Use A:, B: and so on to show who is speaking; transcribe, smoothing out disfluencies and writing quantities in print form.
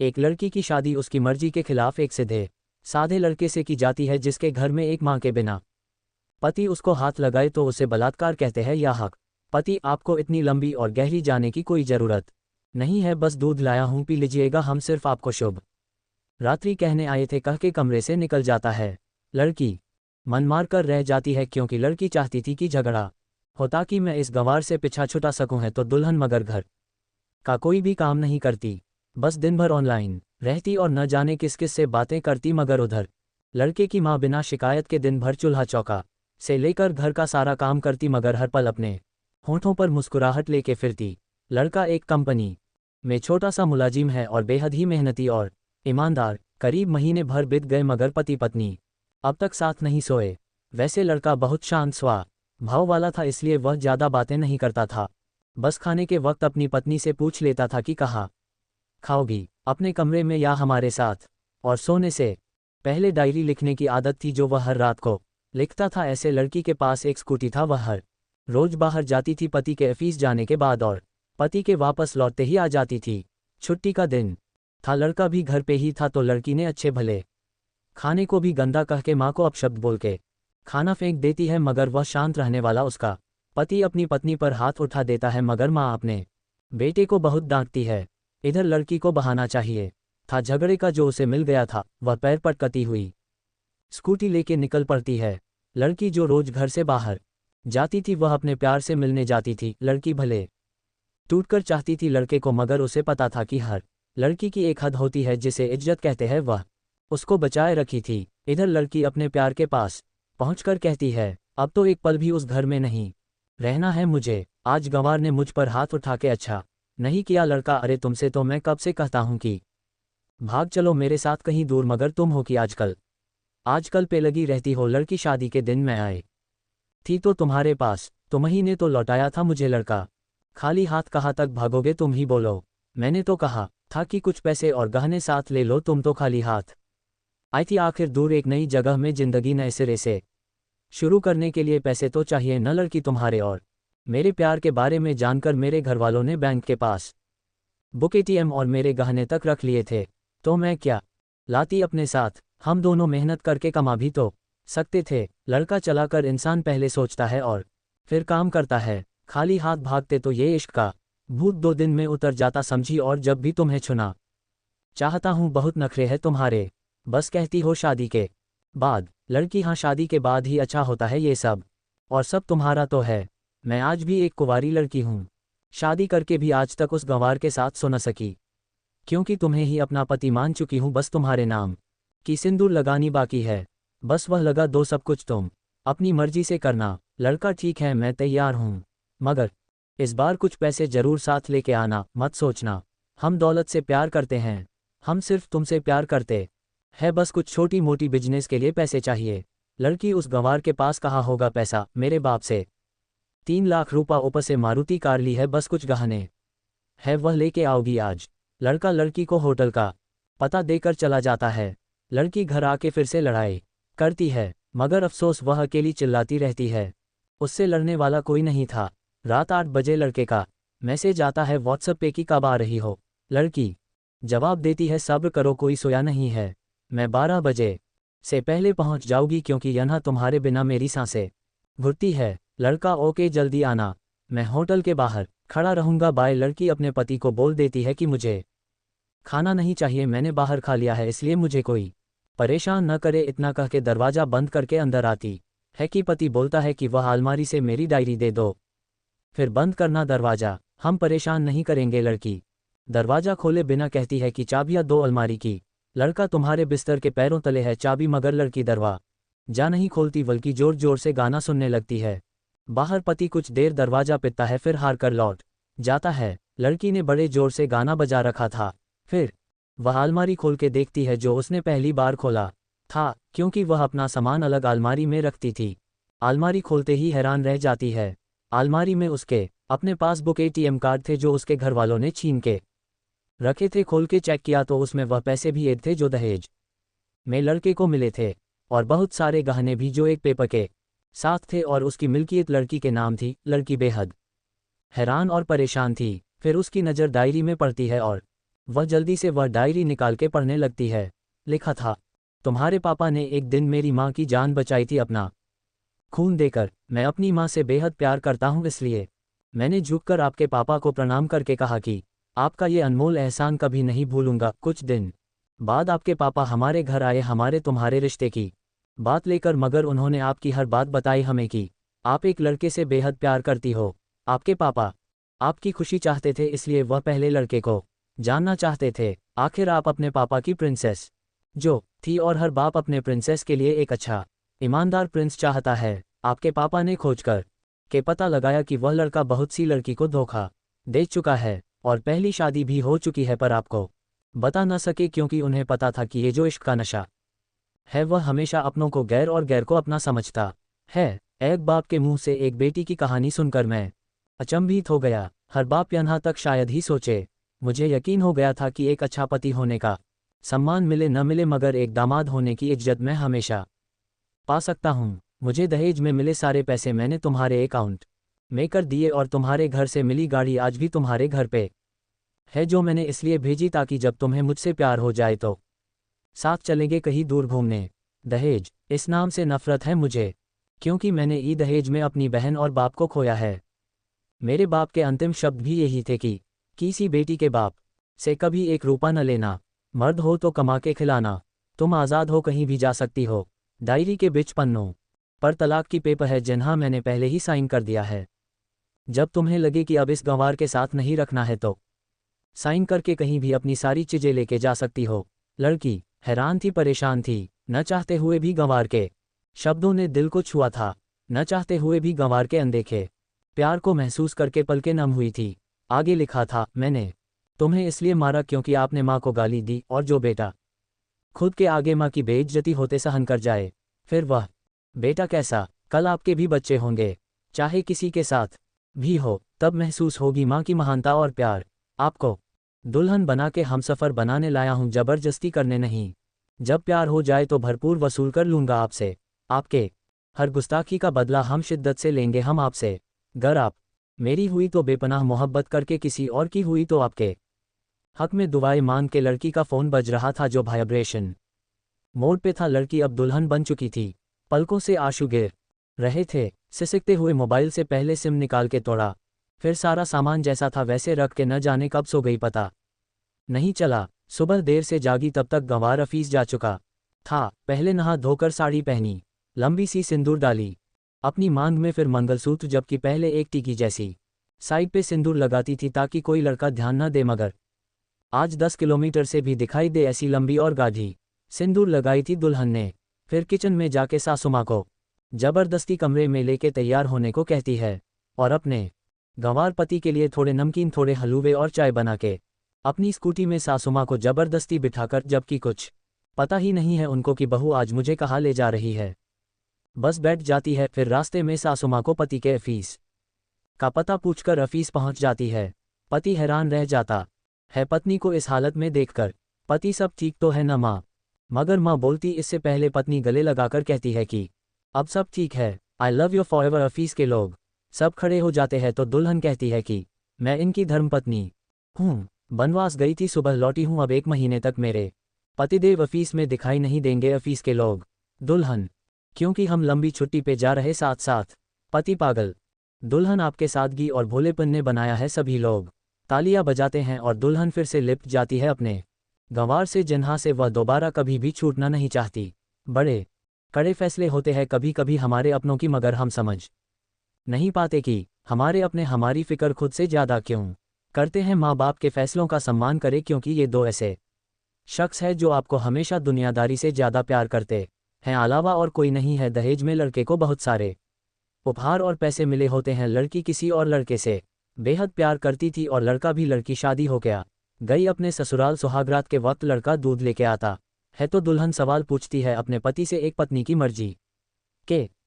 A: एक लड़की की शादी उसकी मर्जी के खिलाफ एक सीधे साधे लड़के से की जाती है जिसके घर में एक मां के बिना पति उसको हाथ लगाए तो उसे बलात्कार कहते हैं या हक। पति आपको इतनी लंबी और गहरी जाने की कोई जरूरत नहीं है, बस दूध लाया हूं पी लीजिएगा, हम सिर्फ आपको शुभ रात्रि कहने आए थे कह के कमरे से निकल जाता है। लड़की मन मार कर रह जाती है क्योंकि लड़की चाहती थी कि झगड़ा होता कि मैं इस गंवार से पीछा छुटा सकूं, है तो दुल्हन मगर घर का कोई भी काम नहीं करती, बस दिन भर ऑनलाइन रहती और न जाने किस किस से बातें करती। मगर उधर लड़के की मां बिना शिकायत के दिन भर चूल्हा चौका से लेकर घर का सारा काम करती मगर हर पल अपने होठों पर मुस्कुराहट लेके फिरती। लड़का एक कंपनी में छोटा सा मुलाजिम है और बेहद ही मेहनती और ईमानदार। करीब महीने भर बीत गए मगर पति पत्नी अब तक साथ नहीं सोए। वैसे लड़का बहुत शांत स्वभाव वाला था इसलिए वह ज़्यादा बातें नहीं करता था, बस खाने के वक्त अपनी पत्नी से पूछ लेता था कि कहाँ खाओगी, अपने कमरे में या हमारे साथ। और सोने से पहले डायरी लिखने की आदत थी जो वह हर रात को लिखता था। ऐसे लड़की के पास एक स्कूटी था, वह हर रोज बाहर जाती थी पति के ऑफिस जाने के बाद और पति के वापस लौटते ही आ जाती थी। छुट्टी का दिन था, लड़का भी घर पे ही था तो लड़की ने अच्छे भले खाने को भी गंदा कह के माँ को अपशब्द बोल के खाना फेंक देती है मगर वह शांत रहने वाला उसका पति अपनी पत्नी पर हाथ उठा देता है मगर माँ अपने बेटे को बहुत डांटती है। इधर लड़की को बहाना चाहिए था झगड़े का जो उसे मिल गया था। वह पैर पटकती हुई स्कूटी लेके निकल पड़ती है। लड़की जो रोज घर से बाहर जाती थी वह अपने प्यार से मिलने जाती थी। लड़की भले टूटकर चाहती थी लड़के को मगर उसे पता था कि हर लड़की की एक हद होती है जिसे इज्जत कहते हैं, वह उसको बचाए रखी थी। इधर लड़की अपने प्यार के पास पहुंचकर कहती है अब तो एक पल भी उस घर में नहीं रहना है मुझे। आज गंवार ने मुझ पर हाथ उठा के अच्छा नहीं किया। लड़का अरे तुमसे तो मैं कब से कहता हूं कि भाग चलो मेरे साथ कहीं दूर, मगर तुम हो कि आजकल पे लगी रहती हो। लड़की शादी के दिन मैं आए थी तो तुम्हारे पास, तुम्ही ने तो लौटाया था मुझे। लड़का खाली हाथ कहाँ तक भागोगे, तुम ही बोलो। मैंने तो कहा था कि कुछ पैसे और गहने साथ ले लो, तुम तो खाली हाथ आई थी। आखिर दूर एक नई जगह में जिंदगी नए सिरे से शुरू करने के लिए पैसे तो चाहिए न। लड़की तुम्हारे और मेरे प्यार के बारे में जानकर मेरे घरवालों ने बैंक के पास बुक एटीएम और मेरे गहने तक रख लिए थे, तो मैं क्या लाती अपने साथ। हम दोनों मेहनत करके कमा भी तो सकते थे। लड़का चलाकर इंसान पहले सोचता है और फिर काम करता है, खाली हाथ भागते तो ये इश्क का भूत 2 दिन में उतर जाता समझी। और जब भी तुम्हें छूना चाहता हूँ बहुत नखरे है तुम्हारे, बस कहती हो शादी के बाद। लड़की हाँ शादी के बाद ही अच्छा होता है ये सब, और सब तुम्हारा तो है। मैं आज भी एक कुंवारी लड़की हूँ, शादी करके भी आज तक उस गंवार के साथ सो न सकी क्योंकि तुम्हें ही अपना पति मान चुकी हूँ। बस तुम्हारे नाम की सिंदूर लगानी बाकी है, बस वह लगा दो, सब कुछ तुम अपनी मर्जी से करना। लड़का ठीक है मैं तैयार हूँ, मगर इस बार कुछ पैसे जरूर साथ लेके आना। मत सोचना हम दौलत से प्यार करते हैं, हम सिर्फ तुमसे प्यार करते हैं, बस कुछ छोटी मोटी बिजनेस के लिए पैसे चाहिए। लड़की उस गंवार के पास कहाँ होगा पैसा, मेरे बाप से 3 लाख रुपया ऊपर से मारुति कार ली है, बस कुछ गहने है वह लेके आओगी आज। लड़का लड़की को होटल का पता देकर चला जाता है। लड़की घर आके फिर से लड़ाई करती है मगर अफसोस वह अकेली चिल्लाती रहती है, उससे लड़ने वाला कोई नहीं था। रात 8 बजे लड़के का मैसेज आता है व्हाट्सएप पे कि कब आ रही हो। लड़की जवाब देती है सब्र करो कोई सोया नहीं है, मैं 12 बजे से पहले पहुंच जाऊगी क्योंकि यहाँ तुम्हारे बिना मेरी सांसें घुटती है। लड़का ओके जल्दी आना, मैं होटल के बाहर खड़ा रहूंगा, बाय। लड़की अपने पति को बोल देती है कि मुझे खाना नहीं चाहिए, मैंने बाहर खा लिया है, इसलिए मुझे कोई परेशान न करे। इतना कह के दरवाज़ा बंद करके अंदर आती है कि पति बोलता है कि वह अलमारी से मेरी डायरी दे दो, फिर बंद करना दरवाज़ा, हम परेशान नहीं करेंगे। लड़की दरवाज़ा खोले बिना कहती है कि चाबियाँ दो अलमारी की। लड़का तुम्हारे बिस्तर के पैरों तले है चाबी, मगर लड़की दरवाज़ा नहीं खोलती बल्कि जोर जोर से गाना सुनने लगती है। बाहर पति कुछ देर दरवाज़ा पिटता है फिर हार कर लौट जाता है। लड़की ने बड़े जोर से गाना बजा रखा था, फिर वह अलमारी खोल के देखती है जो उसने पहली बार खोला था क्योंकि वह अपना सामान अलग अलमारी में रखती थी। अलमारी खोलते ही हैरान रह जाती है, अलमारी में उसके अपने पासबुक एटीएम कार्ड थे जो उसके घर वालों ने छीन के रखे थे। खोल के चेक किया तो उसमें वह पैसे भी ऐड थे जो दहेज में लड़के को मिले थे, और बहुत सारे गहने भी जो एक पेपर के साथ थे और उसकी मिल्कियत लड़की के नाम थी। लड़की बेहद हैरान और परेशान थी। फिर उसकी नज़र डायरी में पड़ती है और वह जल्दी से वह डायरी निकाल के पढ़ने लगती है। लिखा था, तुम्हारे पापा ने एक दिन मेरी माँ की जान बचाई थी अपना खून देकर। मैं अपनी माँ से बेहद प्यार करता हूँ, इसलिए मैंने झुककर आपके पापा को प्रणाम करके कहा कि आपका ये अनमोल एहसान कभी नहीं भूलूंगा। कुछ दिन बाद आपके पापा हमारे घर आए हमारे तुम्हारे रिश्ते की बात लेकर, मगर उन्होंने आपकी हर बात बताई हमें कि आप एक लड़के से बेहद प्यार करती हो। आपके पापा आपकी खुशी चाहते थे, इसलिए वह पहले लड़के को जानना चाहते थे। आखिर आप अपने पापा की प्रिंसेस जो थी, और हर बाप अपने प्रिंसेस के लिए एक अच्छा ईमानदार प्रिंस चाहता है। आपके पापा ने खोजकर के पता लगाया कि वह लड़का बहुत सी लड़की को धोखा दे चुका है और पहली शादी भी हो चुकी है, पर आपको बता न सके क्योंकि उन्हें पता था कि ये जो इश्क का नशा है वह हमेशा अपनों को गैर और गैर को अपना समझता है। एक बाप के मुंह से एक बेटी की कहानी सुनकर मैं अचंभित हो गया। हर बाप यहाँ तक शायद ही सोचे। मुझे यकीन हो गया था कि एक अच्छा पति होने का सम्मान मिले न मिले, मगर एक दामाद होने की इज्जत मैं हमेशा पा सकता हूँ। मुझे दहेज में मिले सारे पैसे मैंने तुम्हारे अकाउंट में कर दिए, और तुम्हारे घर से मिली गाड़ी आज भी तुम्हारे घर पे है, जो मैंने इसलिए भेजी ताकि जब तुम्हें मुझसे प्यार हो जाए तो साथ चलेंगे कहीं दूर घूमने। दहेज, इस नाम से नफरत है मुझे, क्योंकि मैंने ई दहेज में अपनी बहन और बाप को खोया है। मेरे बाप के अंतिम शब्द भी यही थे कि किसी बेटी के बाप से कभी एक रुपया न लेना। मर्द हो तो कमा के खिलाना। तुम आज़ाद हो, कहीं भी जा सकती हो। डायरी के बीच पन्नों पर तलाक की पेपर है जिन्हें मैंने पहले ही साइन कर दिया है। जब तुम्हें लगे कि अब इस गंवार के साथ नहीं रखना है तो साइन करके कहीं भी अपनी सारी चीजें लेके जा सकती हो। लड़की हैरान थी, परेशान थी। न चाहते हुए भी गंवार के शब्दों ने दिल को छुआ था। न चाहते हुए भी गंवार के अनदेखे प्यार को महसूस करके पलकें नम हुई थी। आगे लिखा था, मैंने तुम्हें इसलिए मारा क्योंकि आपने माँ को गाली दी, और जो बेटा खुद के आगे माँ की बेइज्जती होते सहन कर जाए, फिर वह बेटा कैसा। कल आपके भी बच्चे होंगे, चाहे किसी के साथ भी हो, तब महसूस होगी माँ की महानता और प्यार। आपको दुल्हन बना के हमसफ़र बनाने लाया हूँ, जबरदस्ती करने नहीं। जब प्यार हो जाए तो भरपूर वसूल कर लूँगा आपसे। आपके हर गुस्ताखी का बदला हम शिद्दत से लेंगे हम आपसे। गर आप मेरी हुई तो बेपनाह मोहब्बत करके, किसी और की हुई तो आपके हक में दुआएं मांग के। लड़की का फ़ोन बज रहा था जो वाइब्रेशन मोड पे था। लड़की अब दुल्हन बन चुकी थी। पलकों से आंसू गिर रहे थे। सिसकते हुए मोबाइल से पहले सिम निकाल के तोड़ा, फिर सारा सामान जैसा था वैसे रख के न जाने कब सो गई पता नहीं चला। सुबह देर से जागी तब तक गंवार ऑफिस जा चुका था। पहले नहा धोकर साड़ी पहनी, लंबी सी सिंदूर डाली अपनी मांग में, फिर मंगलसूत्र, जबकि पहले एक टीकी जैसी साइड पे सिंदूर लगाती थी ताकि कोई लड़का ध्यान न दे, मगर आज 10 किलोमीटर से भी दिखाई दे ऐसी लंबी और गाढ़ी सिंदूर लगाई थी दुल्हन ने। फिर किचन में जाके सासू माँ को जबरदस्ती कमरे में लेके तैयार होने को कहती है, और अपने गंवार पति के लिए थोड़े नमकीन, थोड़े हलवे और चाय बना के अपनी स्कूटी में सासू माँ को जबरदस्ती बिठाकर, जबकि कुछ पता ही नहीं है उनको कि बहू आज मुझे कहाँ ले जा रही है, बस बैठ जाती है। फिर रास्ते में सासू माँ को पति के ऑफिस का पता पूछकर ऑफिस पहुंच जाती है। पति हैरान रह जाता है पत्नी को इस हालत में देखकर। पति, सब ठीक तो है ना माँ? मगर माँ बोलती इससे पहले पत्नी गले लगाकर कहती है कि अब सब ठीक है, I love you forever. Office के लोग सब खड़े हो जाते हैं तो दुल्हन कहती है कि मैं इनकी धर्मपत्नी हूँ, बनवास गई थी, सुबह लौटी हूँ, अब 1 महीने तक मेरे पतिदेव ऑफिस में दिखाई नहीं देंगे। ऑफिस के लोग, दुल्हन, क्योंकि हम लंबी छुट्टी पे जा रहे साथ साथ। पति, पागल दुल्हन, आपके सादगी और भोलेपन ने बनाया है। सभी लोग तालियां बजाते हैं और दुल्हन फिर से लिपट जाती है अपने गंवार से, जिन्हा से वह दोबारा कभी भी छूटना नहीं चाहती। बड़े कड़े फैसले होते हैं कभी कभी हमारे अपनों की, मगर हम समझ नहीं पाते कि हमारे अपने हमारी फिक्र खुद से ज़्यादा क्यों करते हैं। माँ बाप के फैसलों का सम्मान करें, क्योंकि ये दो ऐसे शख्स है जो आपको हमेशा दुनियादारी से ज़्यादा प्यार करते हैं, अलावा और कोई नहीं है। दहेज में लड़के को बहुत सारे उपहार और पैसे मिले होते हैं। लड़की किसी और लड़के से बेहद प्यार करती थी और लड़का भी। लड़की शादी हो गई अपने ससुराल। सुहागरात के वक्त लड़का दूध लेके आता है तो दुल्हन सवाल पूछती है अपने पति से, एक पत्नी की मर्जी के